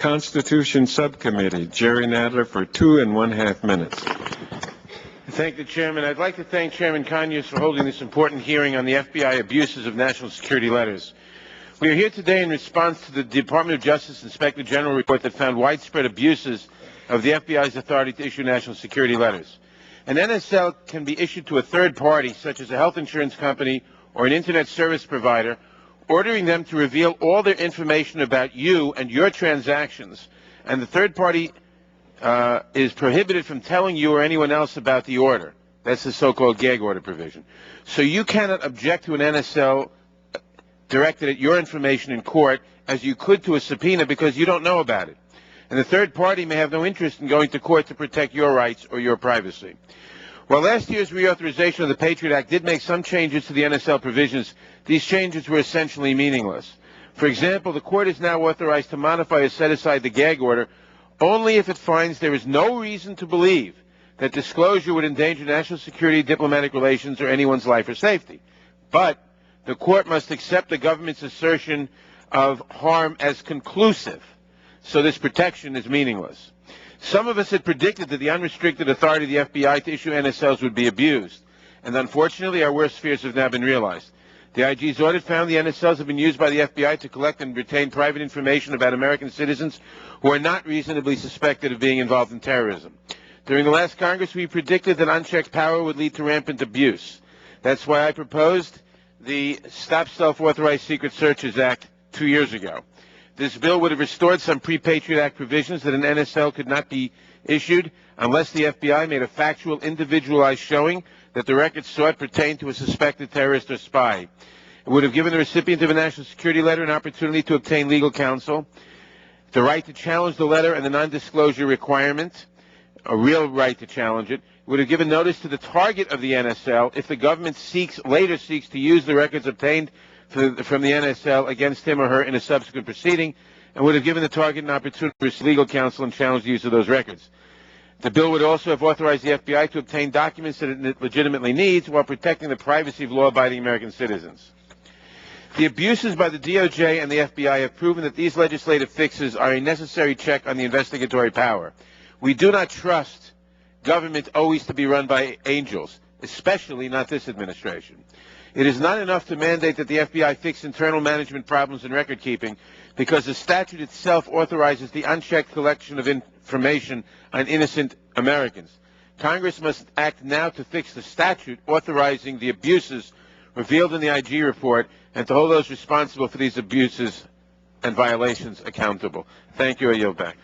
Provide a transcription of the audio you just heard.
Constitution Subcommittee, Jerry Nadler for 2.5 minutes. Thank the Chairman. I'd like to thank Chairman Conyers for holding this important hearing on the FBI abuses of national security letters. We are here today in response to the Department of Justice Inspector General report that found widespread abuses of the FBI's authority to issue national security letters. An NSL can be issued to a third party, such as a health insurance company or an internet service provider, ordering them to reveal all their information about you and your transactions, and the third party is prohibited from telling you or anyone else about the order. That's the so-called gag order provision. So you cannot object to an NSL directed at your information in court as you could to a subpoena because you don't know about it. And the third party may have no interest in going to court to protect your rights or your privacy. While last year's reauthorization of the Patriot Act did make some changes to the NSL provisions, these changes were essentially meaningless. For example, the court is now authorized to modify or set aside the gag order only if it finds there is no reason to believe that disclosure would endanger national security, diplomatic relations, or anyone's life or safety. But the court must accept the government's assertion of harm as conclusive, so this protection is meaningless. Some of us had predicted that the unrestricted authority of the FBI to issue NSLs would be abused, and unfortunately our worst fears have now been realized. The IG's audit found the NSLs have been used by the FBI to collect and retain private information about American citizens who are not reasonably suspected of being involved in terrorism. During the last Congress, we predicted that unchecked power would lead to rampant abuse. That's why I proposed the Stop Self-Authorized Secret Searches Act 2 years ago. This bill would have restored some pre-Patriot Act provisions that an NSL could not be issued unless the FBI made a factual, individualized showing that the records sought pertained to a suspected terrorist or spy. It would have given the recipient of a national security letter an opportunity to obtain legal counsel, the right to challenge the letter and the non-disclosure requirement, a real right to challenge it. It would have given notice to the target of the NSL if the government later seeks to use the records obtained from the NSL against him or her in a subsequent proceeding, and would have given the target an opportunity to receive legal counsel and challenge the use of those records. The bill would also have authorized the FBI to obtain documents that it legitimately needs while protecting the privacy of law-abiding American citizens. The abuses by the DOJ and the FBI have proven that these legislative fixes are a necessary check on the investigatory power. We do not trust government always to be run by angels, especially not this administration. It is not enough to mandate that the FBI fix internal management problems in record keeping, because the statute itself authorizes the unchecked collection of information on innocent Americans. Congress must act now to fix the statute authorizing the abuses revealed in the IG report and to hold those responsible for these abuses and violations accountable. Thank you. I yield back.